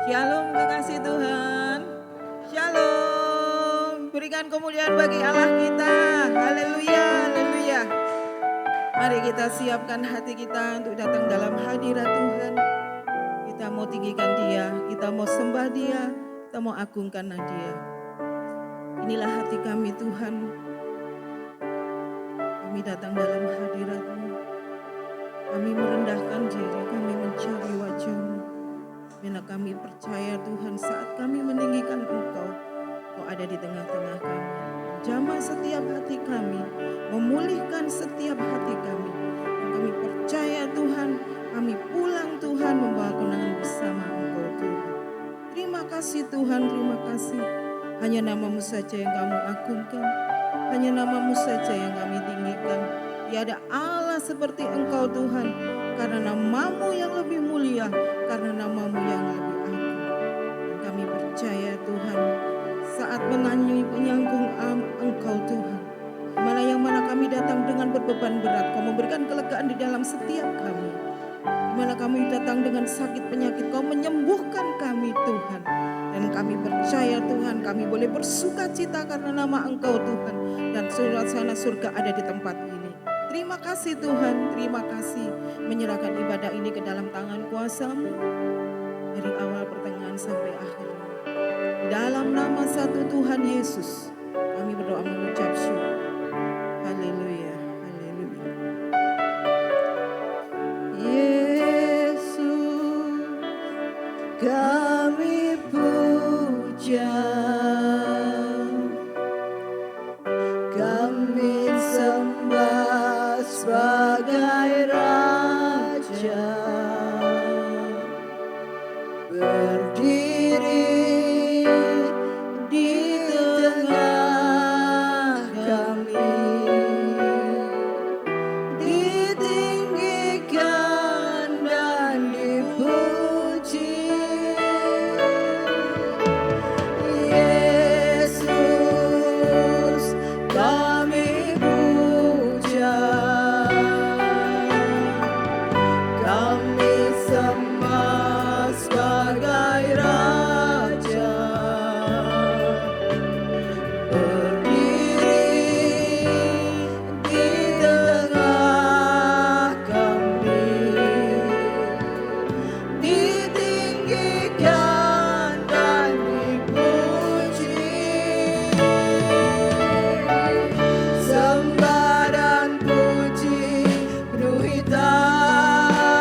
Shalom kekasih Tuhan. Shalom. Berikan kemuliaan bagi Allah kita. Haleluya, haleluya. Mari kita siapkan hati kita untuk datang dalam hadirat Tuhan. Kita mau tinggikan Dia, kita mau sembah Dia, kita mau agungkan Dia. Inilah hati kami Tuhan. Kami datang dalam hadirat-Mu. Kami merendahkan diri, kami mencari wajah-Mu. Bila kami percaya Tuhan, saat kami meninggikan Engkau, Engkau ada di tengah-tengah kami. Jamah setiap hati kami, memulihkan setiap hati kami. Dan kami percaya Tuhan, kami pulang Tuhan membawa kemenangan bersama Engkau Tuhan. Terima kasih Tuhan, terima kasih. Hanya nama-Mu saja yang kami agungkan, hanya nama-Mu saja yang kami tinggikan. Tiada Allah seperti Engkau Tuhan, karena nama-Mu yang lebih mulia, karena nama-Mu yang lebih agung. Dan kami percaya Tuhan, saat menyanggung Engkau Tuhan, mana kami datang dengan berbeban berat, Kau memberikan kelegaan di dalam setiap kami. Di mana kami datang dengan sakit penyakit, Kau menyembuhkan kami Tuhan. Dan kami percaya Tuhan, kami boleh bersuka cita karena nama Engkau Tuhan. Dan suasana surga ada di tempat ini. Terima kasih Tuhan, terima kasih. Menyerahkan ibadah ini ke dalam tangan kuasa-Mu. Dari awal pertengahan sampai akhir. Dalam nama satu Tuhan Yesus, kami berdoa mengucap syukur. Haleluya, haleluya. Yesus, kami puja, kami sembah sebagai Raja, berdiri di tengah kami, ditinggikan dan dipuji. Yesus, kami puja, kami sembah sebagai Raja, berdiri di tengah kami, ditinggikan dan dipuji. Sembah dan puji penuhi tahta-Mu.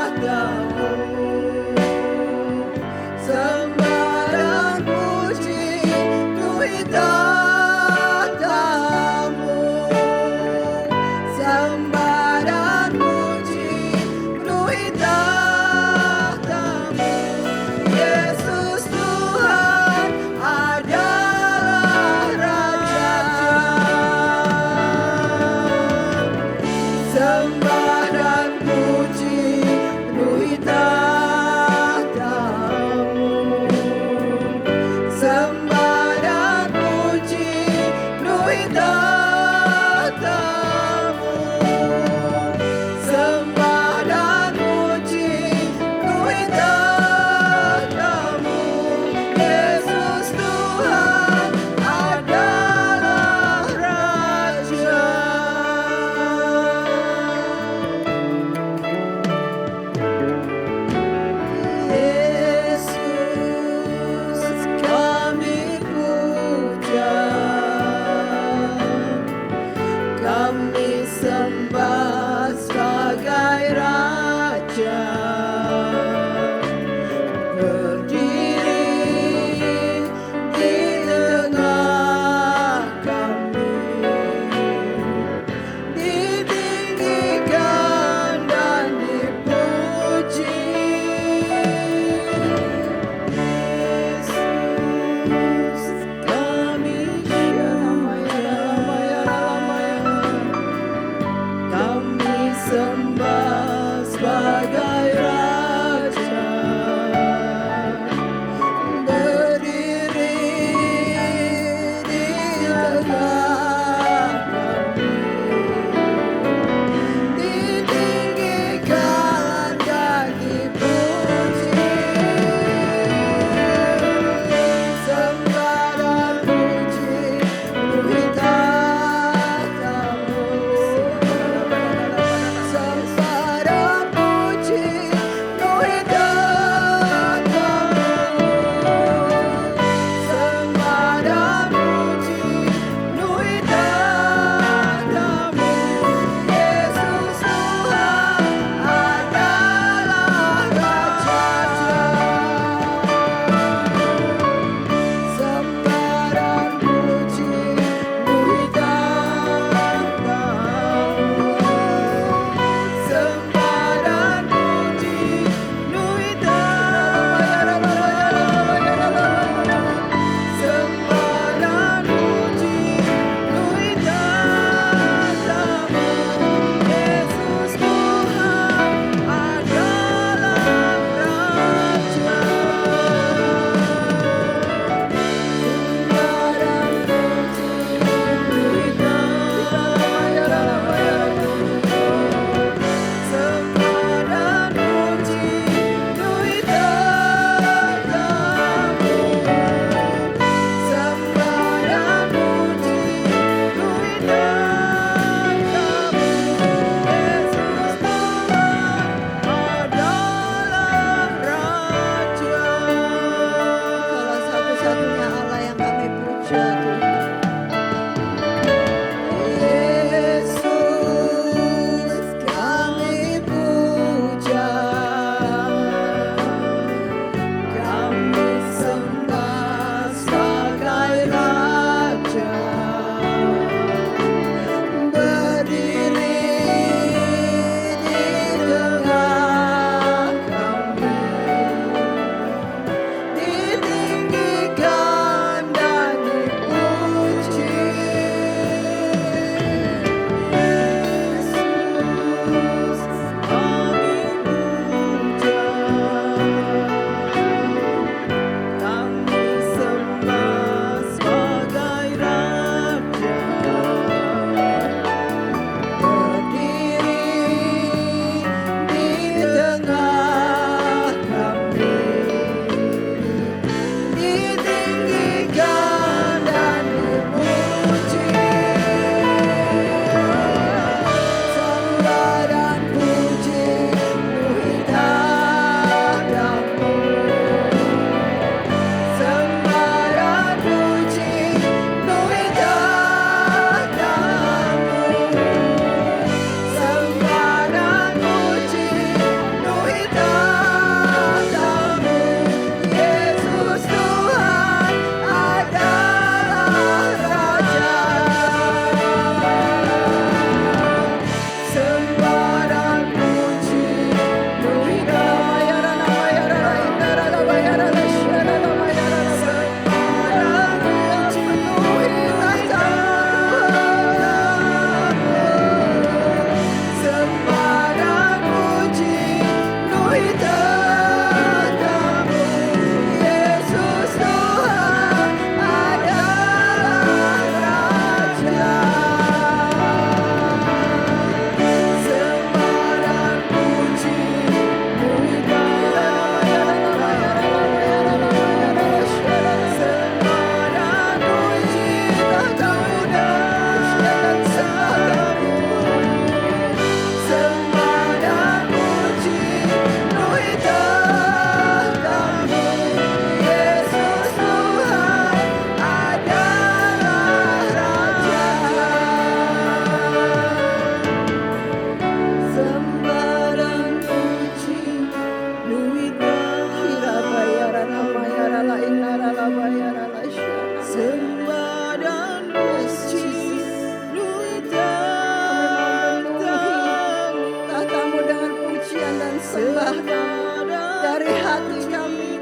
dari hati kami.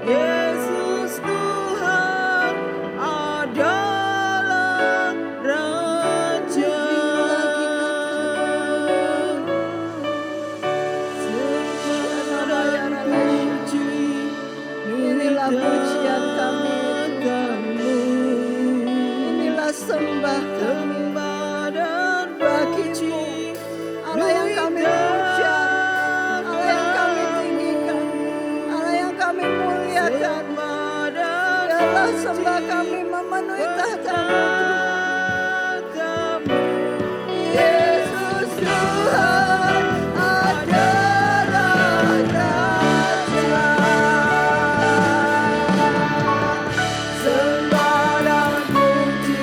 Yesus Tuhan adalah Raja. Sembah dan puji, Inilah pujian kami Tuhan. Inilah sembah kami dan bagimu, Allah yang kami puja, Allah yang kami tinggikan, Allah yang kami muliakan. Biarlah sembah kami memenuhi tahta-Mu. Yesus Tuhan adalah Raja. Sembah dan puji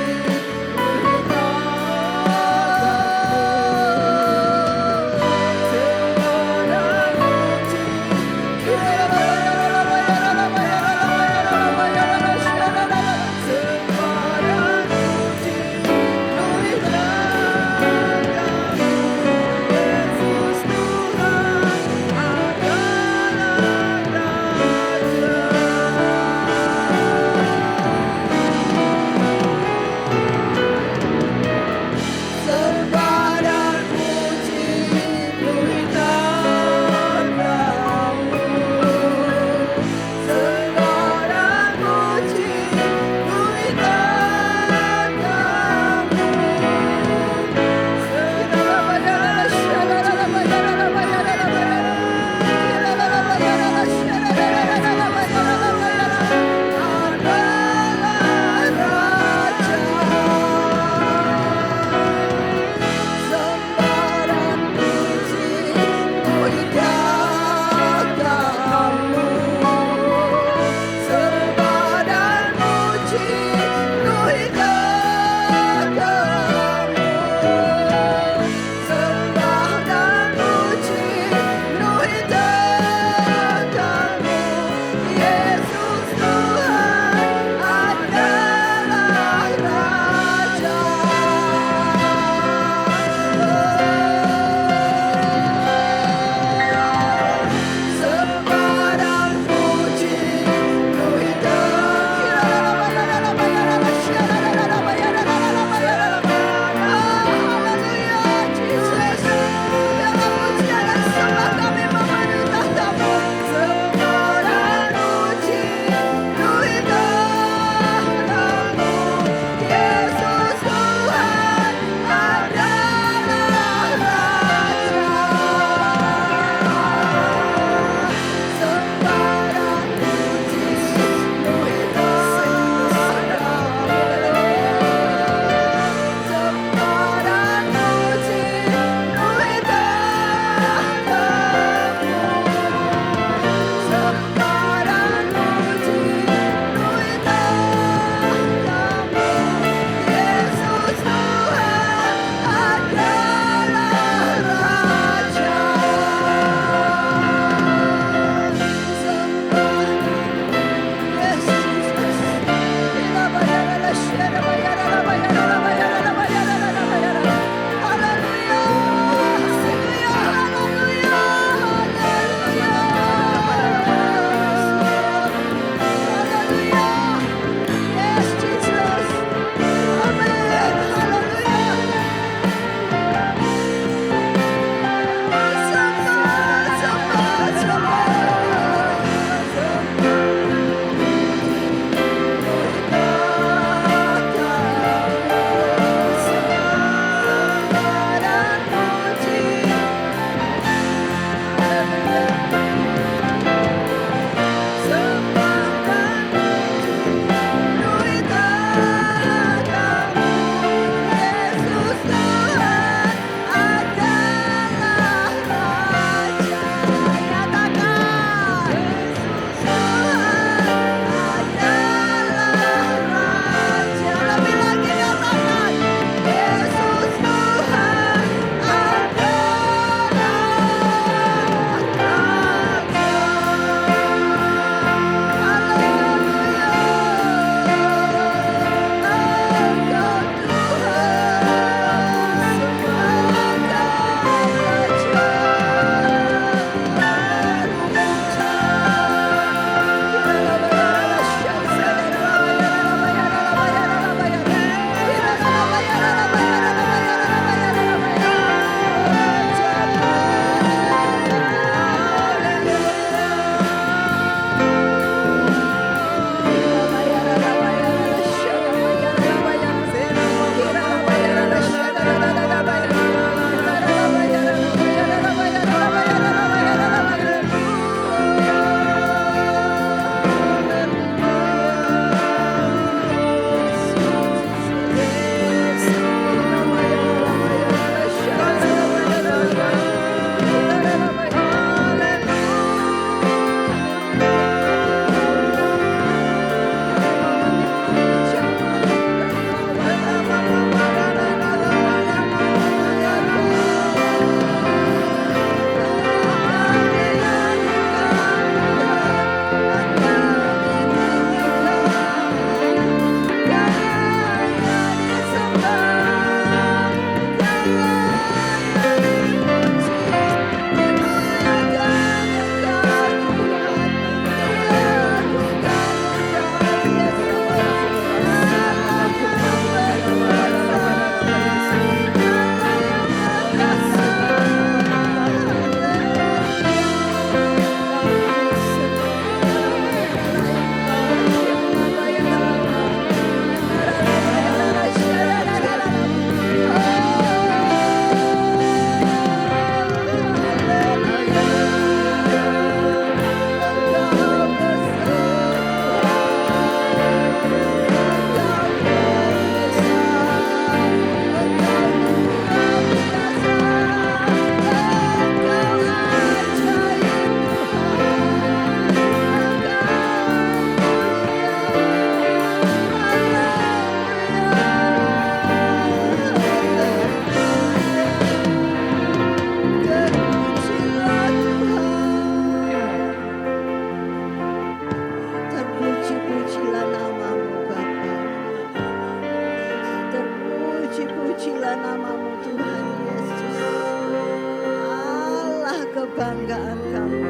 kebanggaan kami,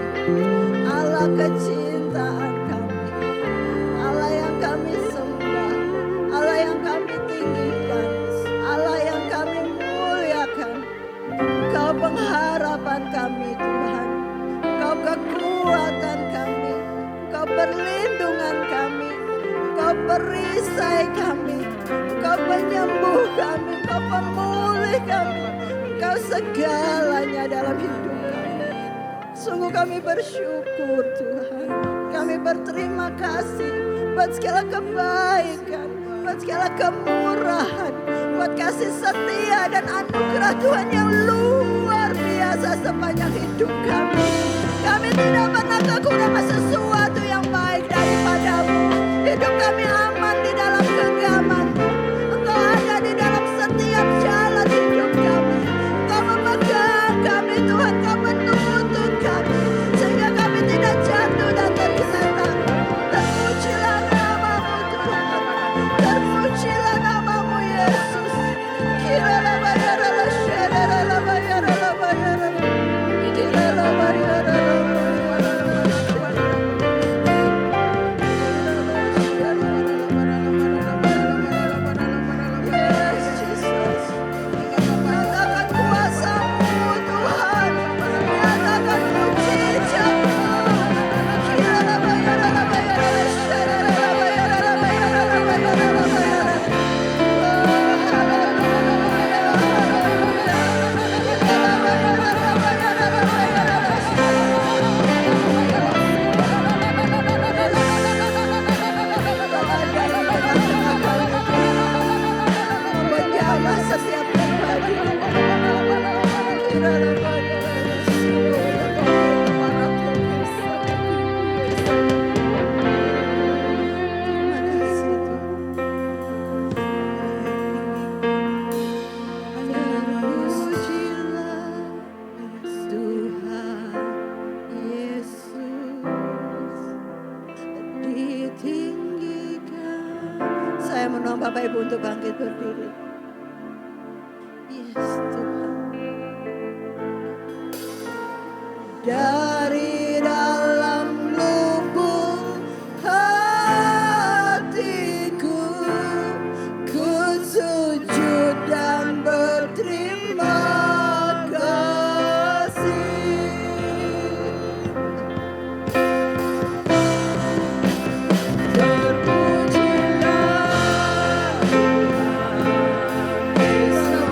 Allah kecintaan kami, Allah yang kami sembah, Allah yang kami tinggikan, Allah yang kami muliakan. Kau pengharapan kami Tuhan, Kau kekuatan kami, Kau perlindungan kami, Kau perisai kami, Kau penyembuh kami, Kau pemulih kami, Kau segalanya dalam hidup kami. Sungguh kami bersyukur Tuhan, kami berterima kasih buat segala kebaikan, buat segala kemurahan, buat kasih setia dan anugerah Tuhan yang luar biasa sepanjang hidup kami. Kami tidak pernah kekurangan sesuatu yang baik daripadamu. Hidup kami aman di dalam genggaman-Mu. Engkau ada di dalam setiap jalan hidup kami. Engkau memegang kami Tuhan, Kau menuntun kami, sehingga kami tidak jatuh dan tergeletak. Terpujilah nama-Mu Tuhan, terpujilah nama-Mu Yesus. Kirala bayarala syarala bayarala bayarala. Kirala bayarala Yes, Jesus. Nyatakan kuasa-Mu Tuhan, nyatakan mujizat-Mu. Kirala bayarala bayarala syarala bayarala bayarala bayarala bayarala. Oh, haleluya. Kirala bayarala bayarala bayarala. Menjamah setiap pribadi. Kirala bayarala Terima kasih Tuhan. Terpujilah Tuhan Yesus, ditinggikan. Saya menolong Bapak Ibu untuk bangkit berdiri. Yes Tuhan. Dari dalam lubuk hatiku, ku sujud dan berterima kasih. Terpujilah Tuhan Yesus.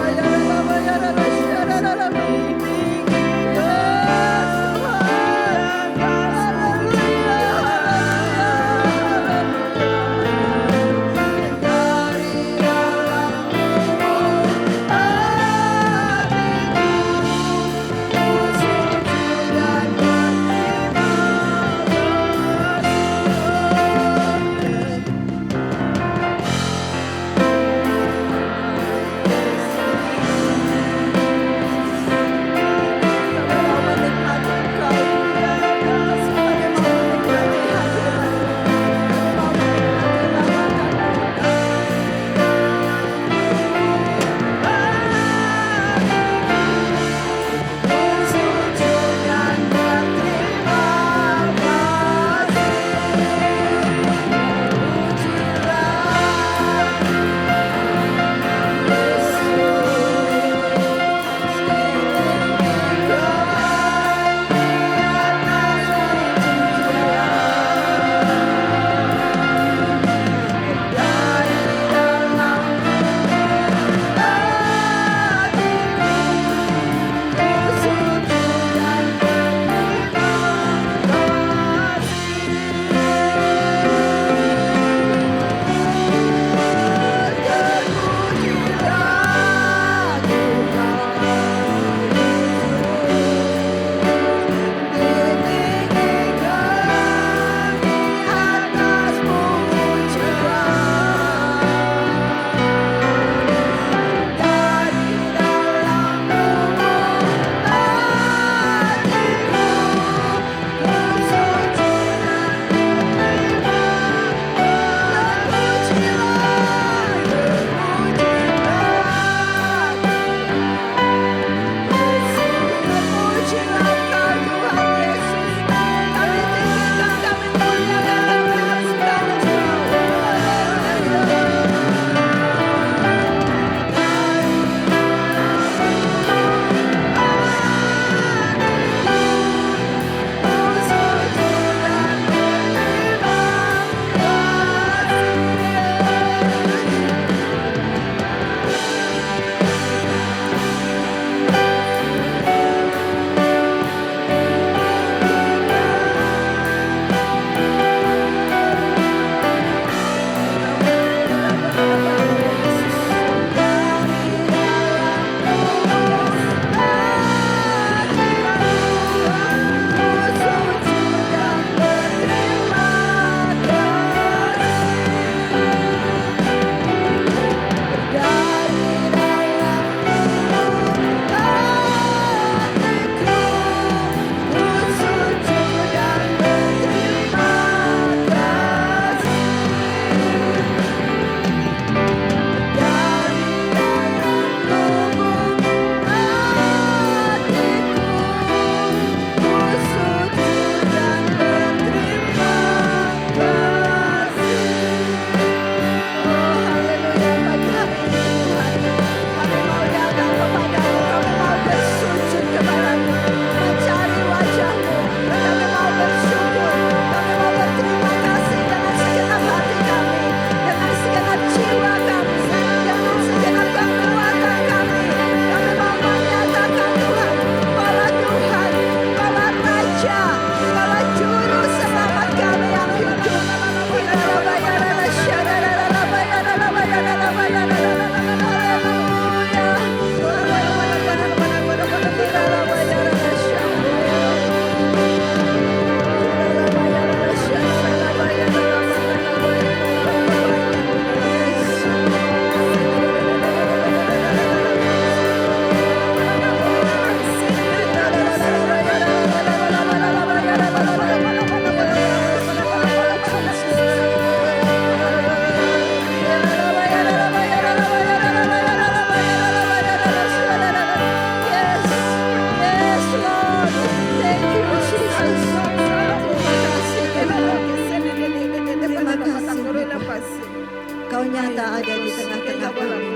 Allah ada di tengah-tengah kami.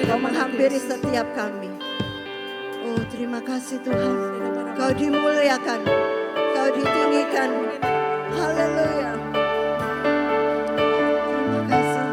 Kau menghampiri setiap kami. Oh, terima kasih Tuhan. Kau dimuliakan, Kau ditinggikan. Haleluya. Terima kasih.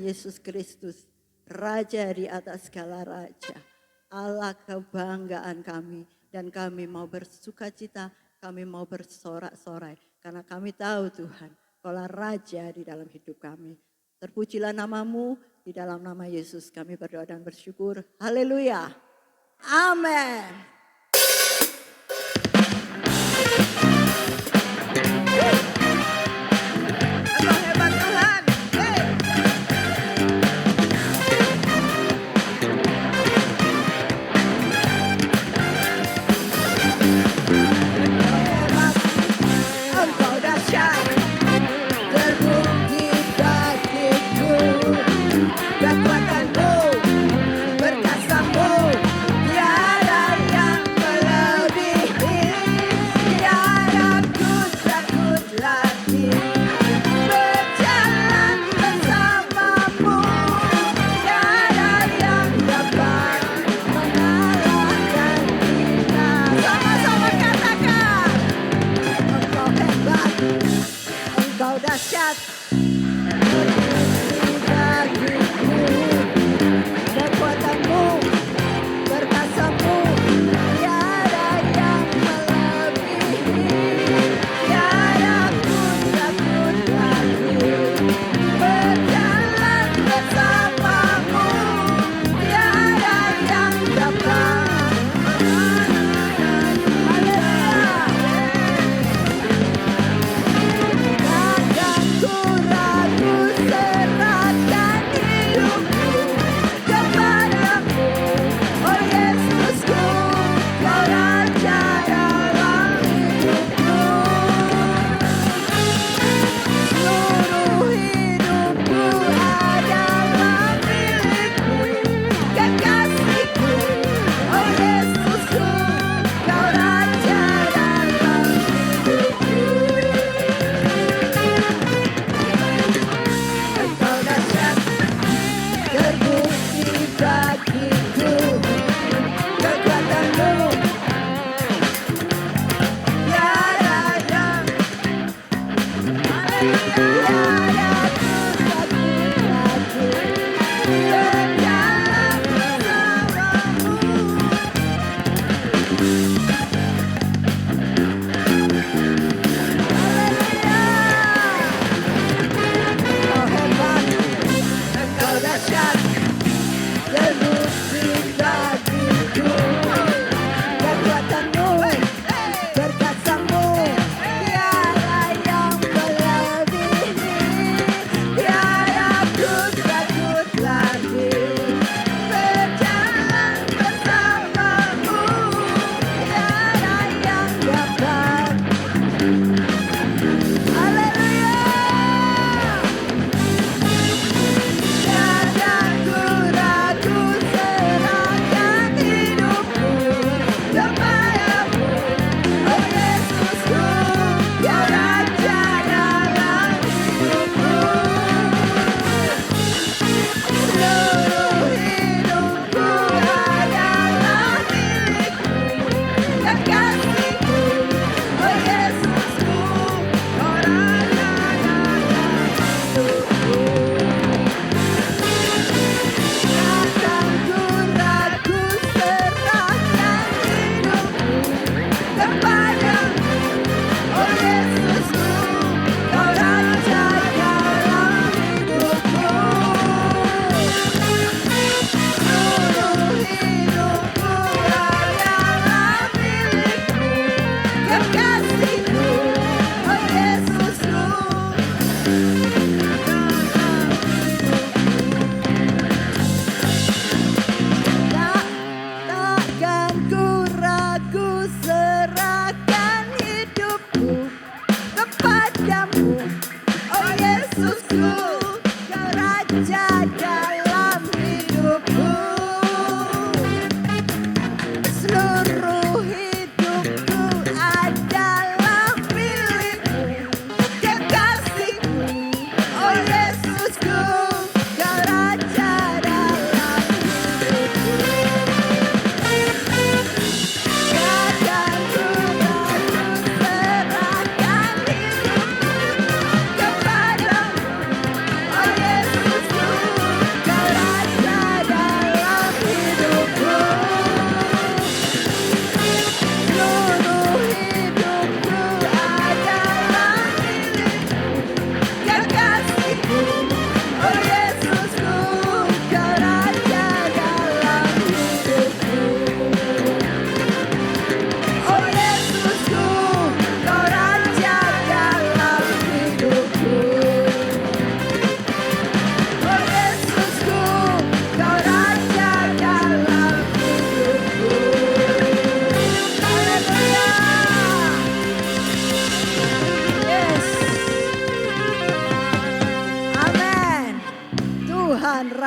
Yesus Kristus, Raja di atas segala raja. Allah kebanggaan kami, dan kami mau bersuka cita, kami mau bersorak-sorai. Karena kami tahu Tuhan, Kaulah Raja di dalam hidup kami. Terpujilah namamu, di dalam nama Yesus kami berdoa dan bersyukur. Haleluya. Amin. Engkau hebat Tuhan. Hey. Engkau hebat, engkau dahsyat, terbukti bagiku, kekuatanmu, berkasamu, tiada yang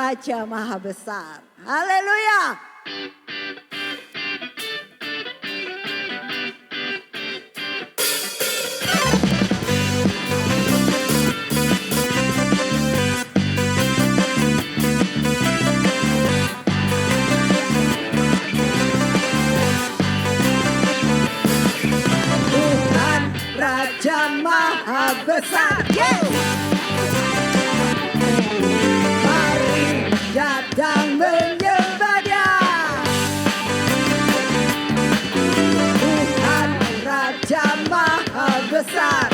Raja Maha Besar. Haleluya. Tuhan Raja Maha Besar. Mari datang menyembah Dia. Tuhan Raja Maha Besar.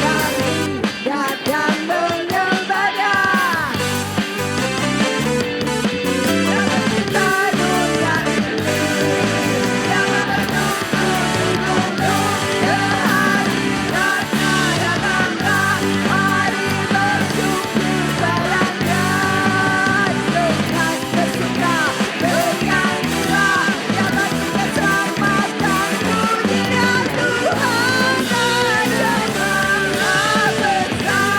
Mari datang menyembah Dia. Yang mencipta dunia ini, yang menunggu kehadirannya yang bangga. Mari bersyukur padanya. Dengan bersuka bernyanyilah, yang bagi keselamatan pujinya Tuhan Raja Maha Besar.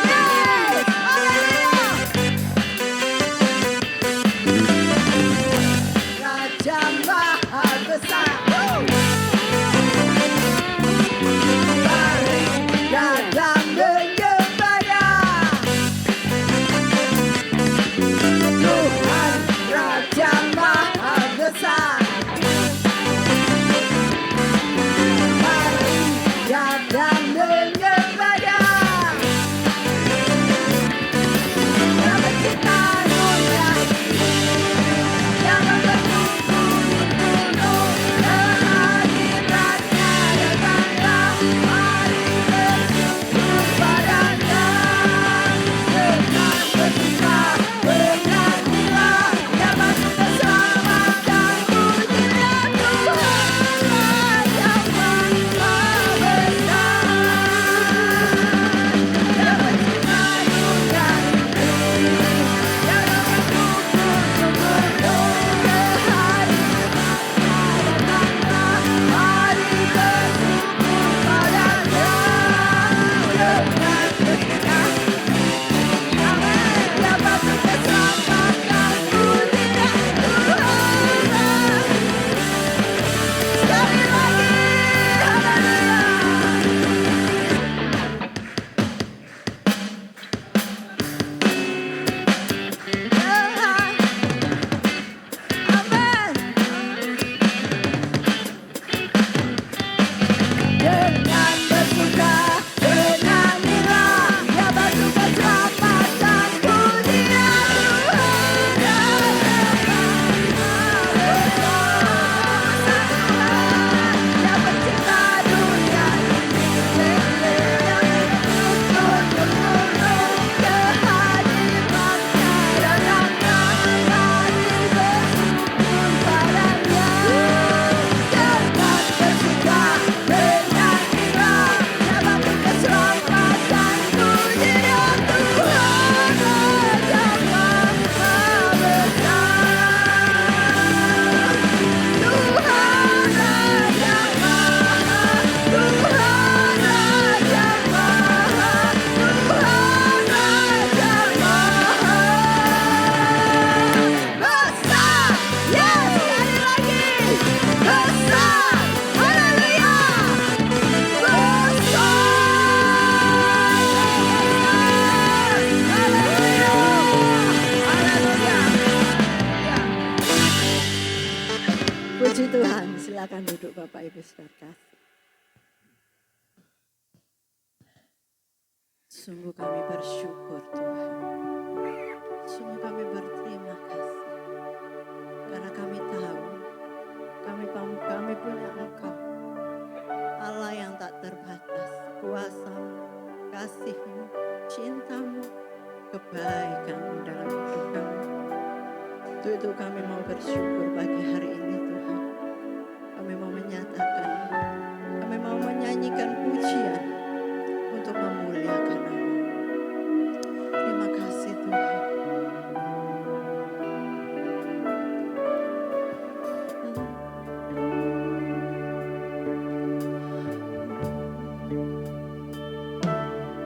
Yes, haleluya. Raja Maha Besar. Mari datang menyembah Dia. Tuhan Raja Maha Besar. Mari datang menyembah Dia. Yang mencipta dunia ini, yang menunggu kehadirannya yang bangga. Mari bersyukur padanya. Dengan bersuka bernyanyilah, yang bagi keselamatan pujinya Tuhan Raja Maha Besar. Yang mencipta dunia ini, yang menunggu kehadirannya yang bangga. Mari bersyukur padanya. Dengan bersuka amin, yang bagi keselamatan pujinya Tuhan. Sekali lagi, haleluya. Dengan bersuka bernyanyilah, yang bagi keselamatan pujinya Tuhan Raja Maha Besar. Yang mencipta dunia ini, yang menunggu kehadirannya yang bangga. Mari bersyukur padanya. Dengan bersuka bernyanyilah, yang bagi keselamatan pujinya Tuhan Raja Maha Besar. Tuhan Raja Maha, Tuhan Raja Maha, Tuhan Raja Maha Besar. Yes, sekali lagi. Besar. Haleluya. Besar. Haleluya. Haleluya. Ya. Puji Tuhan, silakan duduk Bapak Ibu Saudara. Sungguh kami bersyukur Tuhan. Sungguh kami berterima kasih. Karena kami tahu kami punya Engkau, Allah yang tak terbatas, kuasa-Mu, kasih-Mu, cinta-Mu, kebaikan-Mu dalam hidup kami. Untuk itu kami mau bersyukur pagi hari ini Tuhan. Kami mau menyatakan, kami mau menyanyikan pujian untuk memuliakan nama-Mu. Terima kasih Tuhan.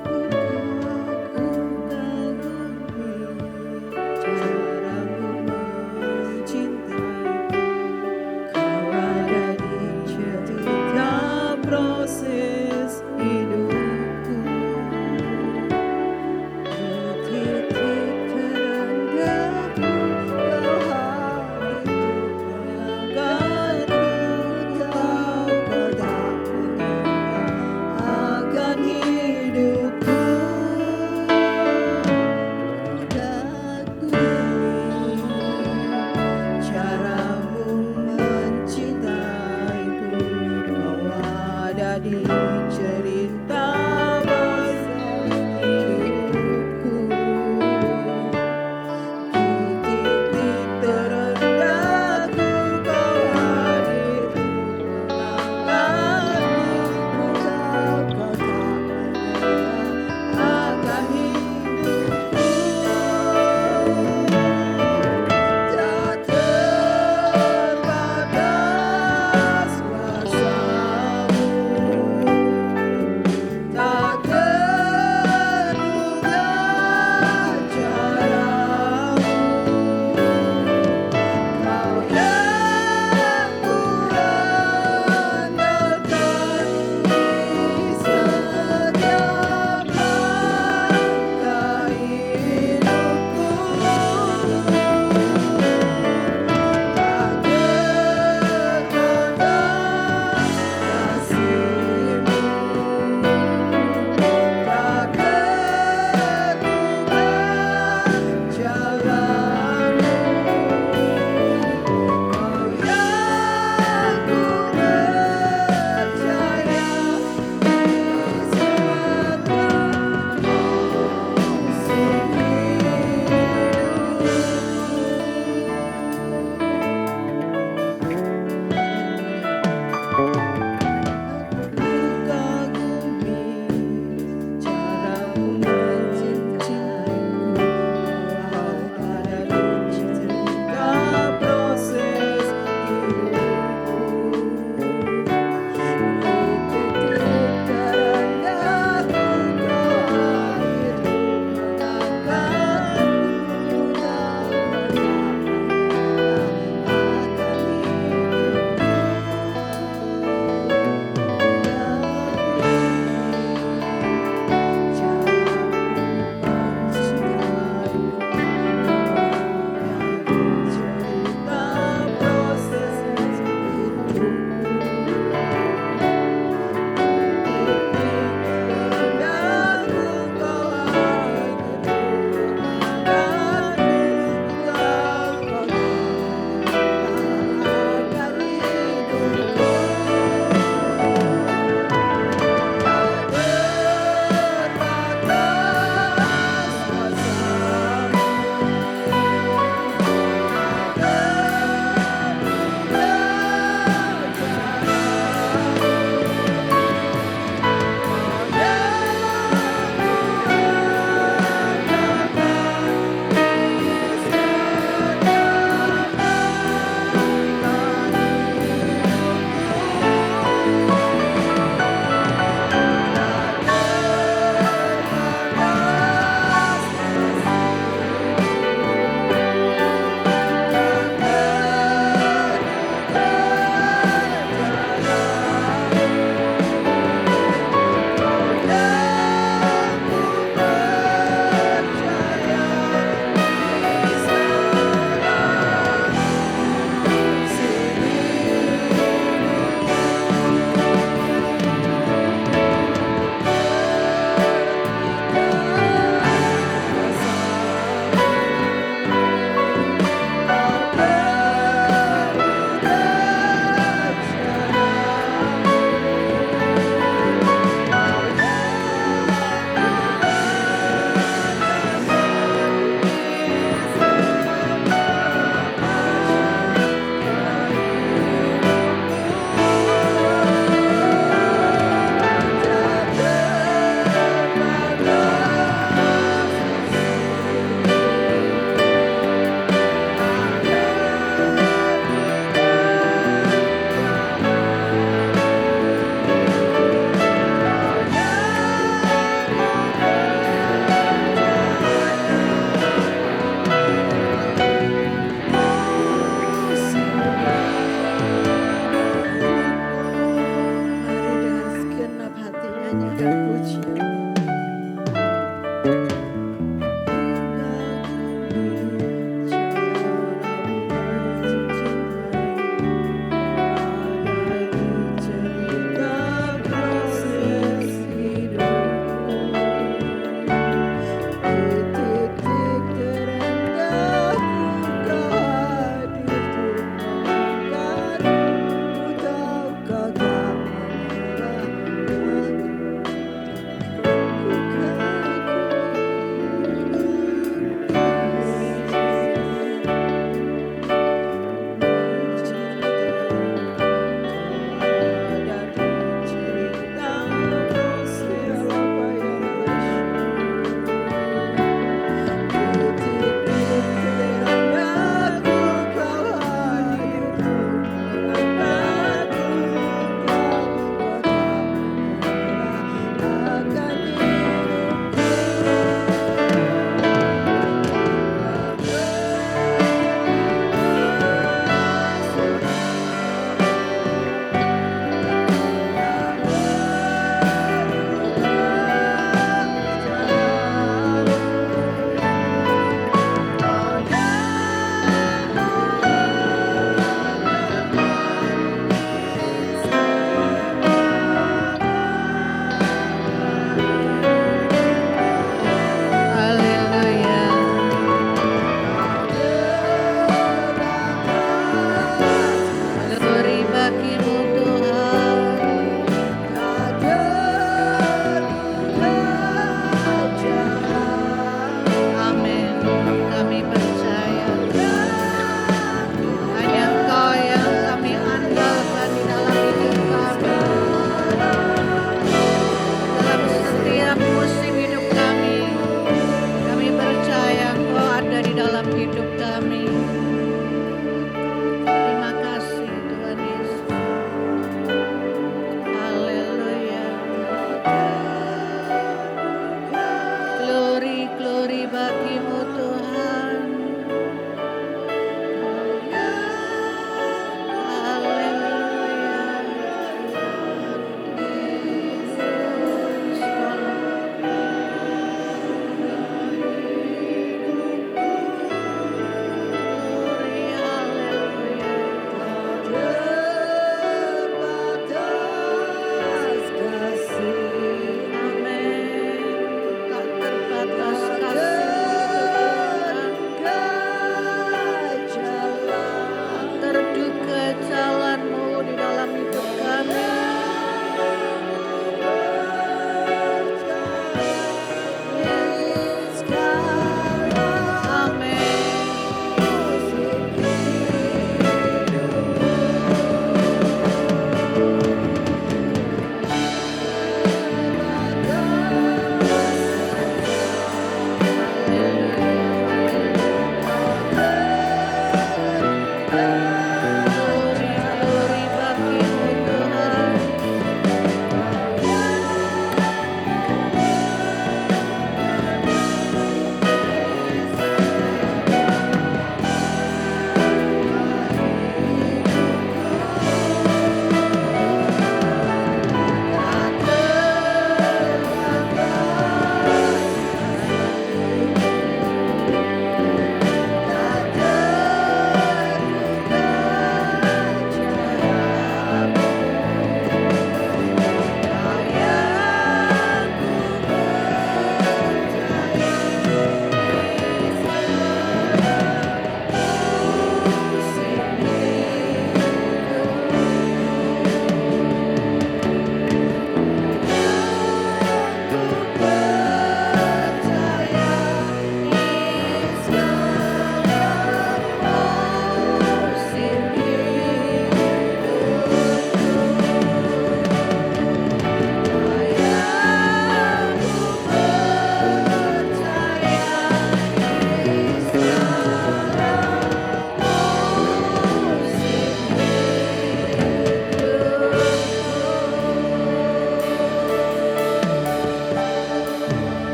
Bukakan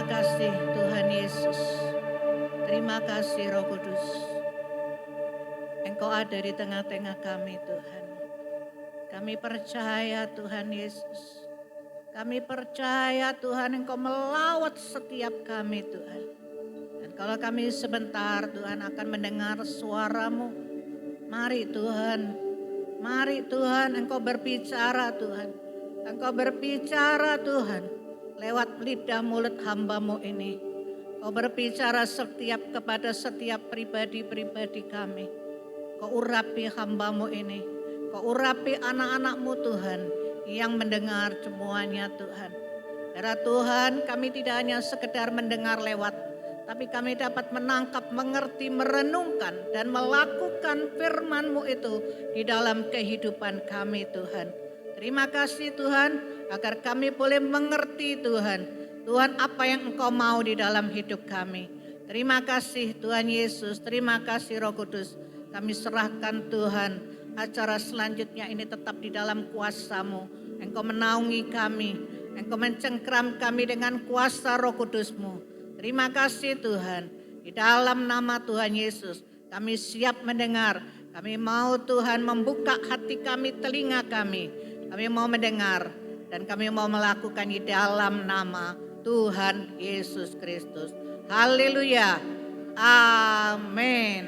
kasih Tuhan Yesus. Terima kasih Roh Kudus. Engkau ada di tengah-tengah kami Tuhan. Kami percaya Tuhan Yesus. Kami percaya Tuhan Engkau melawat setiap kami Tuhan. Dan kalau kami sebentar Tuhan akan mendengar suara-Mu. Mari Tuhan Engkau berbicara Tuhan. Engkau berbicara Tuhan lewat lidah mulut hamba-Mu ini. Kau berbicara kepada setiap pribadi-pribadi kami. Kau urapi hamba-Mu ini. Kau urapi anak-anak-Mu Tuhan yang mendengar semuanya Tuhan. Karena Tuhan kami tidak hanya sekedar mendengar lewat, tapi kami dapat menangkap, mengerti, merenungkan dan melakukan firman-Mu itu di dalam kehidupan kami Tuhan. Terima kasih Tuhan agar kami boleh mengerti Tuhan. Tuhan apa yang Engkau mau di dalam hidup kami. Terima kasih Tuhan Yesus, terima kasih Roh Kudus. Kami serahkan Tuhan acara selanjutnya ini tetap di dalam kuasa-Mu. Engkau menaungi kami, Engkau mencengkram kami dengan kuasa Roh Kudus-Mu. Terima kasih Tuhan, di dalam nama Tuhan Yesus kami siap mendengar. Kami mau Tuhan membuka hati kami, telinga kami. Kami mau mendengar dan kami mau melakukan di dalam nama Tuhan Yesus Kristus. Haleluya. Amin.